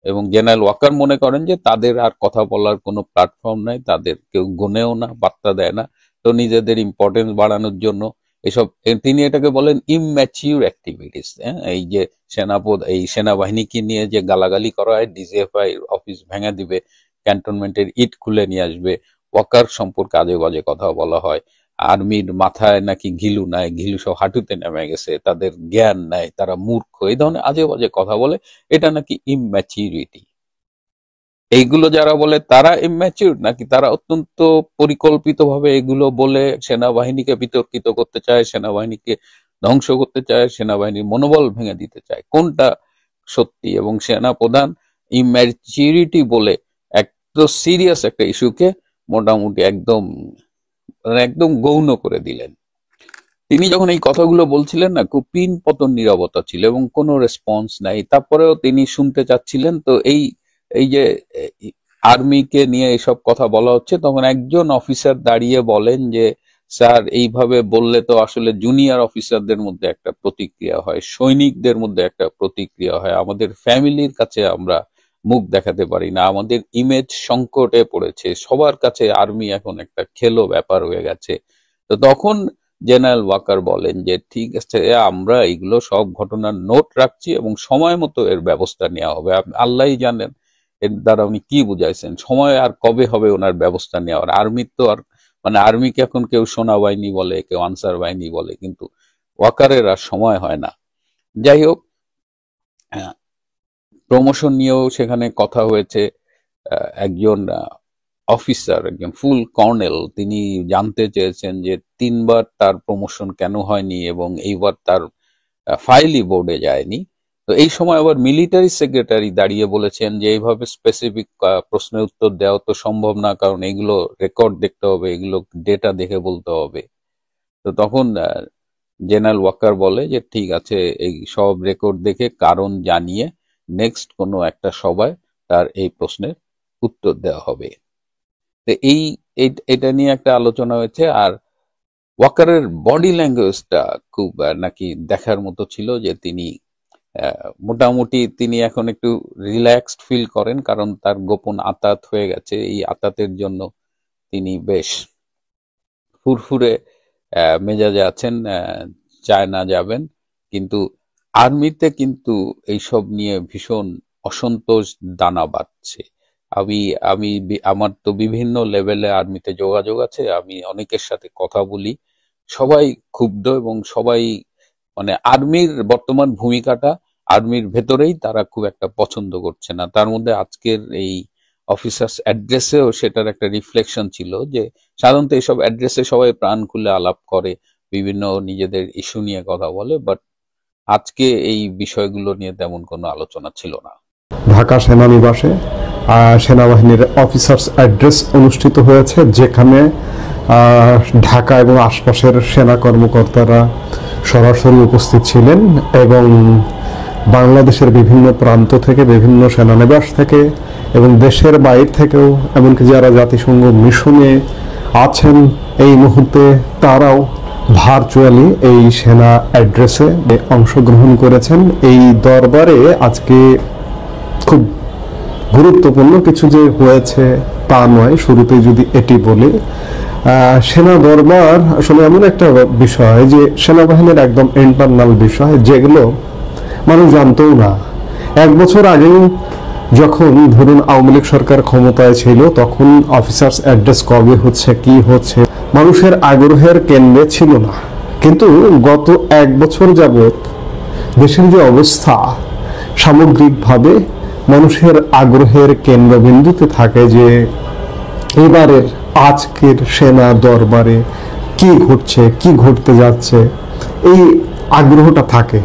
এবং জেনারেল ওয়াকার মনে করেন যে তাদের আর কথা বলার কোনো প্ল্যাটফর্ম নাই, তাদের কেউ গোনেও না, বার্তা দেয় না। তো নিজেদের ইম্পর্টেন্স বাড়ানোর জন্য এসব, তিনি এটাকে বলেন ইম্যাচিউর অ্যাক্টিভিটিস। এই যে এই সেনাবাহিনীকে নিয়ে যে গালাগালি করা হয়, ডিজিএফআই অফিস ভেঙে দিবে, ক্যান্টনমেন্টের ইট খুলে নিয়ে আসবে, ওয়াকার সম্পর্কে আজে বাজে কথা বলা হয়, আর্মির মাথায় নাকি ঘিলু নাই, ঘিলু সব হাঁটুতে নেমে গেছে, তাদের জ্ঞান নাই, তারা মূর্খ, এই ধরনের আজে বাজে কথা বলে, এটা নাকি ইম্যাচিউরিটি। এইগুলো যারা বলে তারা ইম্যাচিউর, নাকি তারা অত্যন্ত পরিকল্পিতভাবে এগুলো বলে সেনাবাহিনীকে বিতর্কিত করতে চায়, সেনাবাহিনীকে ধ্বংস করতে চায়, সেনাবাহিনীর মনোবল ভেঙে দিতে চায়? কোনটা সত্যি? এবং সেনা প্রধান ইম্যাচিউরিটি বলে একদম সিরিয়াস একটা ইস্যুকে মোটামুটি একদম একদম গৌণ করে দিলেন। তিনি যখন এই কথাগুলো বলছিলেন না, খুব পিন পতন নীরবতা ছিল এবং কোনো রেসপন্স নাই। তারপরেও তিনি শুনতে চাচ্ছিলেন। তো এই এই যে আর্মিকে নিয়ে এইসব কথা বলা হচ্ছে, তখন একজন অফিসার দাঁড়িয়ে বলেন যে স্যার, এইভাবে বললে তো আসলে জুনিয়র অফিসারদের মধ্যে একটা প্রতিক্রিয়া হয়, সৈনিকদের মধ্যে একটা প্রতিক্রিয়া হয়, আমাদের ফ্যামিলির কাছে আমরা মুখ দেখাতে পারি না, আমাদের ইমেজ সংকটে পড়েছে, সবার কাছে আর্মি এখন একটা খেলো ব্যাপার হয়ে গেছে। তো তখন জেনারেল ওয়াকার বলেন যে ঠিক আছে, আমরা এইগুলো সব ঘটনার নোট রাখছি এবং সময় মতো এর ব্যবস্থা নেওয়া হবে। আল্লাহই জানেন এর দ্বারা উনি কি বুঝাইছেন, সময় আর কবে হবে ওনার ব্যবস্থা নেওয়ার। আর্মির তো আর মানে আর্মিকে এখন কেউ সোনা বাহিনী বলে, কেউ আনসার বাহিনী বলে, কিন্তু ওয়াকারের আর সময় হয় না। যাই হোক, প্রমোশন নিয়েও সেখানে কথা হয়েছে। একজন অফিসার, একজন ফুল কর্নেল, তিনি জানতে চেয়েছেন যে 3বার তার প্রমোশন কেন হয়নি এবং এইবার তার ফাইলই বোর্ডে যায়নি। তো এই সময় আবার মিলিটারি সেক্রেটারি দাঁড়িয়ে বলেছেন যে এইভাবে স্পেসিফিক প্রশ্নের উত্তর দেওয়া তো সম্ভব না, কারণ এগুলো রেকর্ড দেখতে হবে, এগুলো ডেটা দেখে বলতে হবে। তো তখন জেনারেল ওয়াকার বলে যে ঠিক আছে, এই সব রেকর্ড দেখে কারণ জানিয়ে নেক্সট কোনো একটা সভায় তার এই প্রশ্নের উত্তর দেওয়া হবে। তো এটা নিয়ে একটা আলোচনা হয়েছে। আর ওয়াকারের বডি ল্যাঙ্গুয়েজটা খুব নাকি দেখার মতো ছিল, যে তিনি মোটামুটি তিনি এখন একটু রিল্যাক্সড ফিল করেন, কারণ তার গোপন আতাত হয়ে গেছে। এই আতাতের জন্য তিনি বেশ ফুরফুরে মেজাজে আছেন, চায়না যাবেন। কিন্তু আর্মিতে কিন্তু এইসব নিয়ে ভীষণ অসন্তোষ দানা বাঁধছে। আমি আমি আমার তো বিভিন্ন লেভেলে আর্মিতে যোগাযোগ আছে, আমি অনেকের সাথে কথা বলি, সবাই ক্ষুব্ধ এবং সবাই মানে আর্মির বর্তমান ভূমিকাটা আর্মির ভেতরেই তারা খুব একটা পছন্দ করছে না। তার মধ্যে আজকের এই অফিসার্স অ্যাড্রেসেও সেটার একটা রিফ্লেকশন ছিল, যে সাধারণত এইসব অ্যাড্রেসে সবাই প্রাণ খুলে আলাপ করে, বিভিন্ন নিজেদের ইস্যু নিয়ে কথা বলে, বাট আজকে এই বিষয়গুলো নিয়ে তেমন কোনো আলোচনা ছিল না। ঢাকা সেনানিবাসে সেনাবাহিনীর অফিসার্স অ্যাড্রেস অনুষ্ঠিত হয়েছে, যেখানে ঢাকা এবং আশপাশের সেনা কর্মকর্তারা সরাসরি উপস্থিত ছিলেন এবং বাংলাদেশের বিভিন্ন প্রান্ত থেকে, বিভিন্ন সেনানিবাস থেকে এবং দেশের বাইরে থেকেও, এমনকি যারা জাতিসংঘ মিশনে আছেন এই মুহূর্তে, তারাও ভার্চুয়ালি এই সেনা অ্যাড্রেসে অংশগ্রহণ করেছেন। এই দরবারে আজকে খুব গুরুত্বপূর্ণ কিছু যে হয়েছে তা নয়, শুরুতে যদি এটি বলি, সেনা দরবার আসলে এমন একটা বিষয় যে সেনাবাহিনীর একদম ইন্টারনাল বিষয়, যেগুলো মানুষ জানতেও না। 1 বছর আগেও যখন ধরুন আওয়ামী লীগ সরকার ক্ষমতায় ছিল, তখন অফিসার্স অ্যাড্রেস কবে হচ্ছে, কি হচ্ছে, মানুষের আগ্রহের কেন্দ্রে ছিল না। কিন্তু গত 1 বছর যাবৎ দেশের যে অবস্থা, সামগ্রিকভাবে মানুষের আগ্রহের কেন্দ্রবিন্দুতে থাকে যে এবারের আজকের সেনা দরবারে কি ঘটছে, কি ঘটতে যাচ্ছে, এই আগ্রহটা থাকে।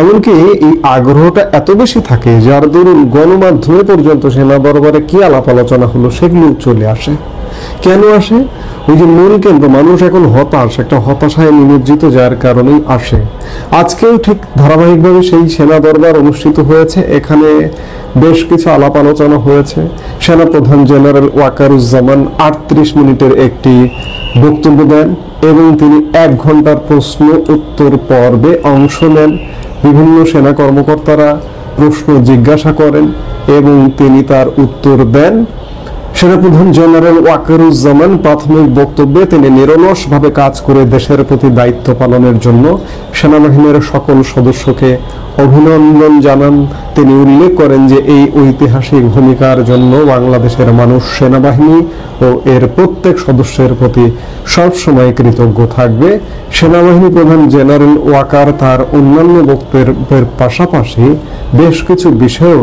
এমনকি এই আগ্রহটা এত বেশি থাকে যার দরুন গণমাধ্যমে পর্যন্ত সেনা দরবারে কি আলাপ আলোচনা হলো সেগুলো চলে আসে। কেন আসে? ওই যে মূল কেন্দ্র, মানুষ এখন হতাশ, একটা হতাশায় নিমজ্জিত, যার কারণেই আসে। আজকেও ঠিক ধারাবাহিকভাবে সেই সেনা দরবার অনুষ্ঠিত হয়েছে, এখানে বেশ কিছু আলাপ আলোচনা হয়েছে। সেনাপ্রধান জেনারেল ওয়াকারুজ্জামান 38 মিনিটের একটি বক্তব্য দেন এবং তিনি 1 ঘন্টার প্রশ্ন উত্তর পর্বে অংশ নেন। বিভিন্ন সেনা কর্মকর্তারা প্রশ্ন জিজ্ঞাসা করেন এবং তিনি তার উত্তর দেন। সেনাপ্রধান জেনারেল ওয়াকারুজ্জামান প্রাথমিক বক্তব্যে তিনি নিরলসভাবে কাজ করে দেশের প্রতি দায়িত্ব পালনের জন্য সেনাবাহিনীর সকল সদস্যকে অভিনন্দন জানান। তিনি উল্লেখ করেন যে এই ঐতিহাসিক ভূমিকার জন্য বাংলাদেশের মানুষ সেনাবাহিনী ও এর প্রত্যেক সদস্যের প্রতি সবসময় কৃতজ্ঞ থাকবে। সেনাবাহিনী প্রধান জেনারেল ওয়াকার তার অন্যান্য বক্তব্যের পাশাপাশি বেশ কিছু বিষয়ও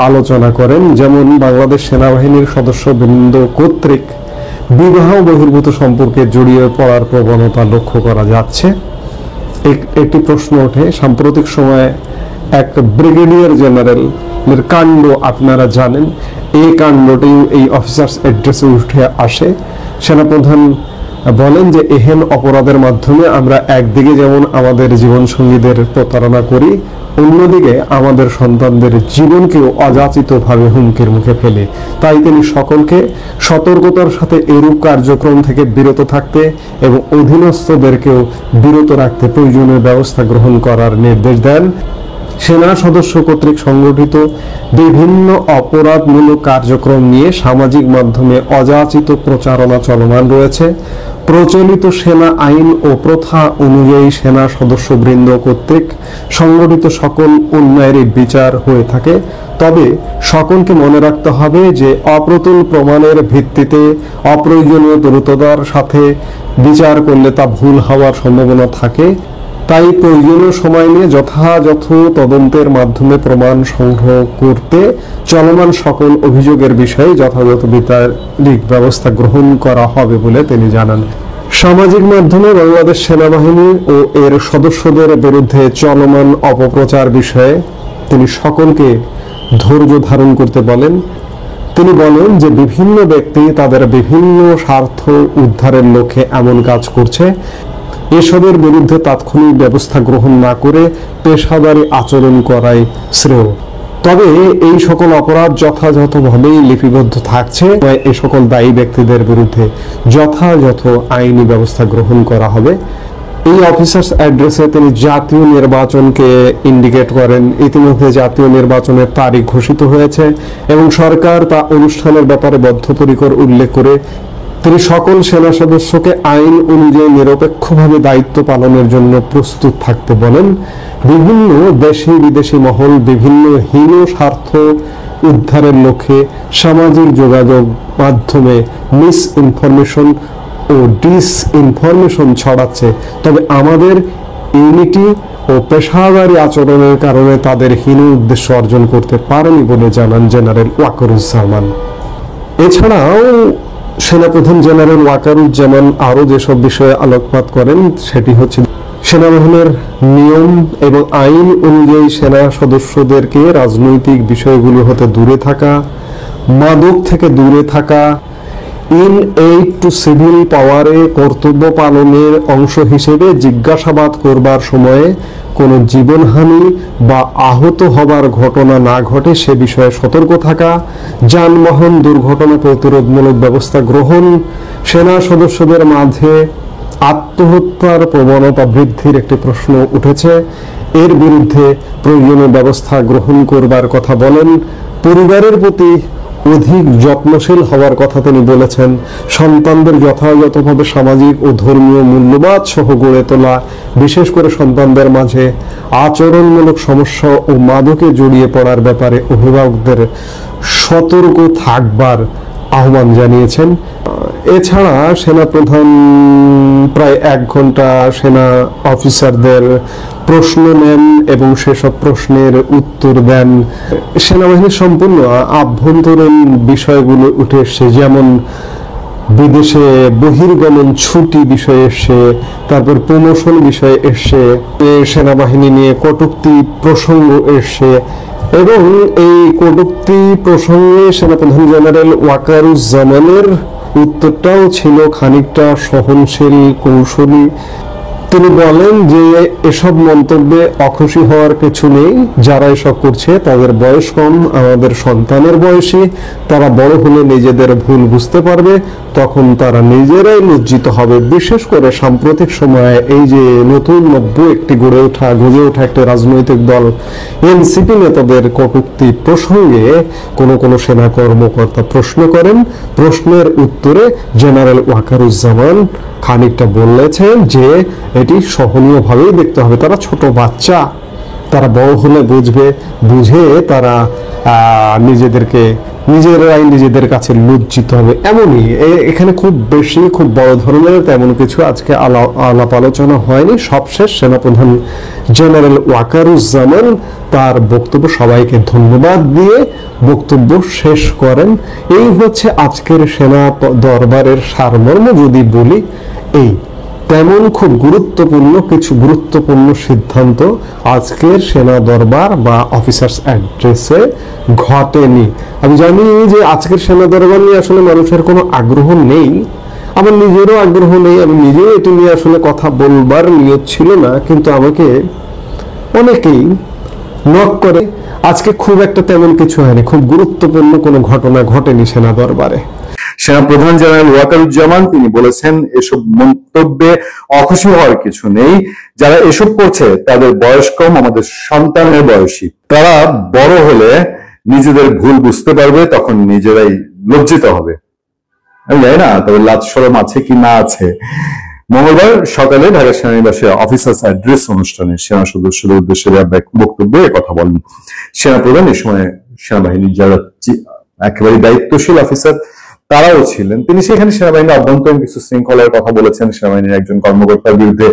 আলোচনা করেন, যেমন বাংলাদেশ সেনাবাহিনীর সদস্যবৃন্দ কর্তৃক বিবাহ বহির্ভূত সম্পর্কে জড়িয়ে পড়ার প্রবণতা লক্ষ্য করা যাচ্ছে। একটি প্রশ্ন ওঠে, সাম্প্রতিক সময়ে এক ব্রিগেডিয়ার জেনারেলের কাণ্ড আপনারা জানেন, এই কাণ্ডটিও এই অফিসার্স অ্যাড্রেসে উঠে আসে। সেনাপ্রধান বলেন যে এহেন অপরাধের মাধ্যমে আমরা একদিকে যেমন আমাদের জীবনসঙ্গীদের প্রতারণা করি, অন্যদিকে আমাদের সন্তানদের জীবনকেও অযাচিতভাবে হুমকির মুখে ফেলে। তাই তিনি সকলকে সতর্কতার সাথে এরূপ কার্যক্রম থেকে বিরত থাকতে এবং অধীনস্থদেরকেও বিরত রাখতে প্রয়োজনীয় ব্যবস্থা গ্রহণ করার নির্দেশ দেন। সেনা সদস্য কর্তৃক সংগঠিত বিভিন্ন অপরাধমূলক কার্যক্রম নিয়ে সামাজিক মাধ্যমে অযাচিত প্রচারণা চলমান রয়েছে। প্রচলিত সেনা আইন ও প্রথা অনুযায়ী সেনা সদস্যবৃন্দ কর্তৃক সংগঠিত সকল অন্যায়েরই বিচার হয়ে থাকে। তবে সকলকে মনে রাখতে হবে যে অপ্রতুল প্রমাণের ভিত্তিতে অপ্রয়োজনীয় দ্রুততার সাথে বিচার করলে তা ভুল হওয়ার সম্ভাবনা থাকে। তাই প্রয়োজনীয় সময় নিয়ে যথাযথ তদন্তের মাধ্যমে প্রমাণ সংগ্রহ করতে চলমান সকল অভিযোগের বিষয়ে যথাযথ বিচারিক ব্যবস্থা গ্রহণ করা হবে বলে তিনি জানান। সামাজিক মাধ্যমে বাংলাদেশ সেনাবাহিনী ও এর সদস্যদের বিরুদ্ধে চলমান অপপ্রচার বিষয়ে তিনি সকলকে ধৈর্য ধারণ করতে বলেন। তিনি বলেন যে বিভিন্ন ব্যক্তি তাদের বিভিন্ন স্বার্থ উদ্ধারের লক্ষ্যে এমন কাজ করছে। এসবের বিরুদ্ধে তাৎক্ষণিক ব্যবস্থা গ্রহণ না করে পেশাদারি আচরণ করাই শ্রেয়। তবে এই সকল অপরাধ যথাযথভাবেই লিপিবদ্ধ থাকছে। এই সকল দায়ী ব্যক্তিদের বিরুদ্ধে যথাযথ আইনি ব্যবস্থা গ্রহণ করা হবে। এই অফিসার্স অ্যাড্রেসে তিনি জাতীয় নির্বাচনকে ইন্ডিকেট করেন। ইতিমধ্যে জাতীয় নির্বাচনের তারিখ ঘোষিত হয়েছে এবং সরকার তা অনুষ্ঠানের ব্যাপারে বদ্ধপরিকর উল্লেখ করে তিনি সকল সেনা সদস্যকে আইন অনুযায়ী নিরপেক্ষভাবে দায়িত্ব পালনের জন্য প্রস্তুত থাকতে বলেন। বিভিন্ন দেশি বিদেশি মহল বিভিন্ন হীন স্বার্থ উদ্ধারের লক্ষ্যে সামাজিক যোগাযোগ মাধ্যমে মিস ইনফরমেশন ও ডিসইনফরমেশন ছড়াচ্ছে। তবে আমাদের ইউনিটি ও পেশাদারি আচরণের কারণে তাদের হীন উদ্দেশ্য অর্জন করতে পারেনি বলে জানান জেনারেল ওয়াকারুজ্জামান। এছাড়াও সেনাপ্রধান জেনারেল ওয়াকারুজ্জামান আরো যেসব বিষয়ে আলোকপাত করেন সেটি হচ্ছে সেনাবাহিনীর নিয়ম এবং আইন অনুযায়ী সেনা সদস্যদেরকে রাজনৈতিক বিষয়গুলো হতে দূরে থাকা, মাদক থেকে দূরে থাকা, ইন এইড টু সিভিল পাওয়ারে কর্তব্য পালনের অংশ হিসেবে জিজ্ঞাসাবাদ করবার সময়ে কোনো জীবনহানি বা আহত হবার ঘটনা না ঘটে সে বিষয়ে সতর্ক থাকা, যানবাহন দুর্ঘটনা প্রতিরোধমূলক ব্যবস্থা গ্রহণ, সেনা সদস্যদের মাঝে আত্মহত্যার প্রবণতা বৃদ্ধির একটি প্রশ্ন উঠেছে, এর বিরুদ্ধে প্রয়োজনীয় ব্যবস্থা গ্রহণ করবার কথা বলেন। পরিবারের প্রতি অধিক যত্নশীল হওয়ার কথা তিনি বলেছেন। সন্তানদের যথাযথভাবে সামাজিক ও ধর্মীয় মূল্যবোধ সহ গড়ে তোলা, বিশেষ করে সন্তানদের মাঝে আচরণমূলক সমস্যা ও মাদকে জড়িয়ে পড়ার ব্যাপারে অভিভাবকদের সতর্ক থাকবার আহ্বান জানিয়েছেন। এছাড়া সেনাপ্রধান প্রায় 1 ঘন্টা সেনা অফিসারদের প্রশ্ন নেন এবং সেসব প্রশ্নের উত্তর দেন। সেনাবাহিনীর সম্পূর্ণ আভ্যন্তরীণ বিষয়গুলো উঠে এসছে, যেমন বিদেশে বহির্গমন ছুটি বিষয়ে এসছে, তারপর প্রমোশন বিষয়ে এসছে, সেনাবাহিনী নিয়ে কটূক্তি প্রসঙ্গ এসছে এবং এই কটূক্তি প্রসঙ্গে সেনাপ্রধান জেনারেল ওয়াকারুজ্জামানের উত্তরটাও ছিল খানিকটা সহনশীল, কৌশলী। তিনি বলেন যে এসব মন্তব্যে অখুশি হওয়ার কিছু নেই, যারা এসব করছে তাদের বয়স কম, আমাদের সন্তানের বয়সী, তারা বড় হলে নিজেদের ভুল বুঝতে পারবে, তখন তারা নিজেরাই লজ্জিত হবে। বিশেষ করে সাম্প্রতিক সময়ে এই যে নতুন একটি গড়ে ওঠা একটি রাজনৈতিক দল এনসিপি নেতাদের কটূক্তি প্রসঙ্গে কোন সেনা কর্মকর্তা প্রশ্ন করেন, প্রশ্নের উত্তরে জেনারেল ওয়াকারুজ্জামান খানিকটা বলেছেন যে এটি সহনীয়ভাবেই দেখতে হবে। তারা ছোট বাচ্চা, তারা বড় হলে বুঝে তারা নিজেরাই নিজেদের কাছে লজ্জিত হবে। এমনই এখানে খুব বড় ধরনের তেমন কিছু আজকে আলাপ আলোচনা হয়নি। সবশেষ সেনাপ্রধান জেনারেল ওয়াকারুজ্জামান তার বক্তব্য সবাইকে ধন্যবাদ দিয়ে বক্তব্য শেষ করেন। এই হচ্ছে আজকের সেনা দরবারের সারমর্ম। যদি বলি এই তেমন খুব গুরুত্বপূর্ণ সিদ্ধান্ত আজকের সেনা দরবার বা অফিসার্স অ্যাড্রেসে ঘটেনি। আমি জানি যে আজকের সেনা দরবার নিয়ে আসলে মানুষের কোনো আগ্রহ নেই, আমার নিজেরও আগ্রহ নেই, আমি নিজেও এটি নিয়ে আসলে কথা বলবার নিয়ত ছিল না, কিন্তু আমাকে অনেকেই নক করে। আজকে খুব একটা তেমন কিছু হয়নি, খুব গুরুত্বপূর্ণ কোনো ঘটনা ঘটেনি সেনা দরবারে। সেনাপ্রধান জেনারেল ওয়াকারুজ্জামান তিনি বলেছেন এসব মন্তব্যে অখুশি হওয়ার কিছু নেই। যারা এসব করছে তাদের বয়স কম, আমাদের সন্তানের বয়সী। তারা বড় হলে নিজেদের ভুল বুঝতে পারবে, তখন নিজেরাই লজ্জিত হবে। আমি জানি না তবে লাজ শরম আছে কি না আছে। মঙ্গলবার সকালে ঢাকা সেনানিবাসে অফিসার্স অ্যাড্রেস অনুষ্ঠানে সেনা সদস্যদের উদ্দেশ্যে বক্তব্যে কথা বলেন সেনাপ্রধান। এ সময় সেনাবাহিনীর যারা একেবারে দায়িত্বশীল অফিসার তারাও ছিলেন। তিনি সেখানে সেনাবাহিনীর অভ্যন্তরীণ কিছু শৃঙ্খলার কথা বলেছেন। সেনাবাহিনীর একজন কর্মকর্তার বিরুদ্ধে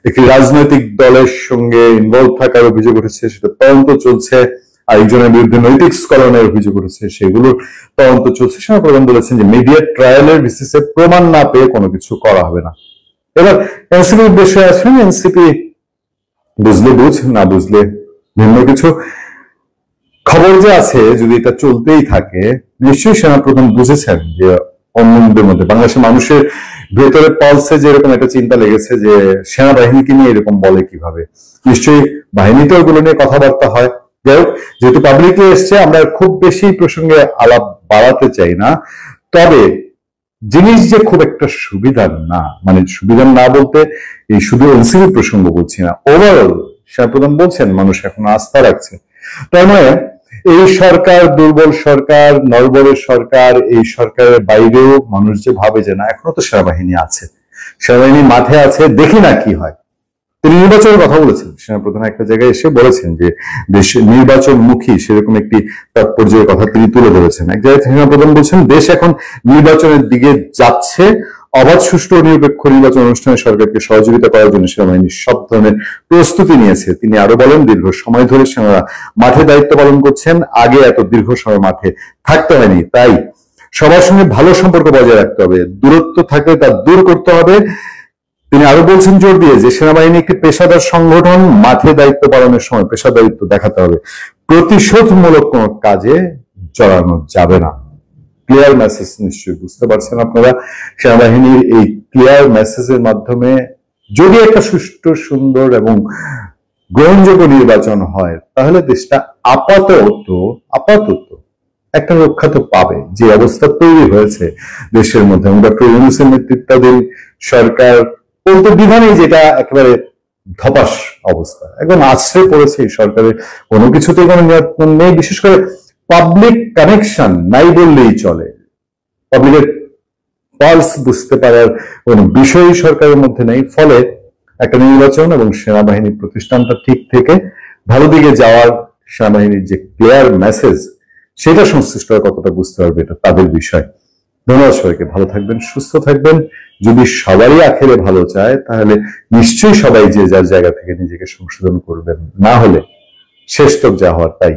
একটি রাজনৈতিক দলের সঙ্গে ইনভলভ থাকার অভিযোগ উঠেছে, সেটা তদন্ত চলছে। আরেকজনের বিরুদ্ধে নৈতিক স্খলনের অভিযোগ উঠেছে, সেগুলোর তদন্ত চলছে। সেনাপ্রধান বলেছেন যে মিডিয়া ট্রায়ালের বেসিসে প্রমাণ না পেয়ে কোনো কিছু করা হবে না। এবার এনসিপি উদ্দেশ্যে আছেন, এনসিপি বুঝলে বুঝ, না বুঝলে ভিন্ন কিছু। খবর যে আছে যদি এটা চলতেই থাকে, নিশ্চয়ই সেনাপ্রধান বুঝেছেন যে অন্যদের মধ্যে বাংলাদেশের মানুষের ভেতরে পালসে যে এরকম একটা চিন্তা লেগেছে যে সেনাবাহিনীকে নিয়ে এরকম বলে কিভাবে। নিশ্চয়ই বাহিনীতে ওগুলো নিয়ে কথাবার্তা হয়। যাই হোক, যেহেতু পাবলিকে এসছে, আমরা খুব বেশি প্রসঙ্গে আলাপ বাড়াতে চাই না। তবে জিনিস যে খুব একটা সুবিধার না, মানে সুবিধার না বলতে এই শুধু এনসিপি প্রসঙ্গ বলছি না, ওভারঅল সেনাপ্রধান বলছেন মানুষ এখন আস্থা রাখছে। তার মানে এই সরকার দুর্বল সরকার, নড়বড়ে সরকার, এই সরকারের বাইরেও মানুষ যে ভাবে যে না এখনো তো সেনাবাহিনী আছে, সেনাবাহিনী মাঠে আছে, দেখি না কি হয়। তিনি নির্বাচনের কথা বলেছেন। সেনাপ্রধান একটা জায়গায় এসে বলেছেন যে দেশ নির্বাচনমুখী, সেরকম একটি তাৎপর্যের কথা তিনি তুলে ধরেছেন। এক জায়গায় সেনাপ্রধান বলছেন দেশ এখন নির্বাচনের দিকে যাচ্ছে, অবাধ, সুষ্ঠু ও নিরপেক্ষ নির্বাচন অনুষ্ঠানে সরকারকে সহযোগিতা করার জন্য সেনাবাহিনী সব ধরনের প্রস্তুতি নিয়েছে। তিনি আরো বলেন দীর্ঘ সময় ধরে সেনারা মাঠে দায়িত্ব পালন করছেন, আগে এত দীর্ঘ সময় মাঠে থাকতে হয়নি, তাই সবার সঙ্গে ভালো সম্পর্ক বজায় রাখতে হবে, দূরত্ব থাকলে তা দূর করতে হবে। তিনি আরো বলছেন জোর দিয়ে যে সেনাবাহিনী একটি পেশাদার সংগঠন, মাঠে দায়িত্ব পালনের সময় পেশাদারিত্ব দেখাতে হবে, প্রতিশোধমূলক কোন কাজে জড়ানো যাবে না। ক্লিয়ার মেসেজ নিশ্চয়ই বুঝতে পারছেন আপনারা। সেনাবাহিনীর এই ক্লিয়ার মেসেজের মাধ্যমে যদি একটা সুষ্ঠু, সুন্দর এবং গ্রহণযোগ্য নির্বাচন হয়, তাহলে দেশটা আপাতত একটা রক্ষা তো পাবে। যে অবস্থা তৈরি হয়েছে দেশের মধ্যে, ডক্টর ইউনূসের নেতৃত্বাধীন সরকার বলতে বিধানেই যেটা একেবারে ধপাস অবস্থা, একদম আছড়ে পড়েছে এই সরকারের, কোনো কিছুতেই কোনো নিয়ন্ত্রণ নেই। বিশেষ করে পাবলিক কানেকশন নাই বললেই চলে। পাবলিকের পালস বুঝতে পারার কোন বিষয় সরকারের মধ্যে নেই। ফলে একটা নির্বাচন এবং সেনাবাহিনী প্রতিষ্ঠানটা ঠিক থেকে ভালো দিকে যাওয়ার, সেনাবাহিনীর যে ক্লিয়ার মেসেজ সেটা সংশ্লিষ্টরা কতটা বুঝতে পারবে এটা তাদের বিষয়। ধন্যবাদ সবাইকে। ভালো থাকবেন, সুস্থ থাকবেন। যদি সবাই আখেরে ভালো চায় তাহলে নিশ্চয়ই সবাই যে যার জায়গা থেকে নিজেকে সংশোধন করবেন, না হলে শেষ তক যা হওয়ার তাই।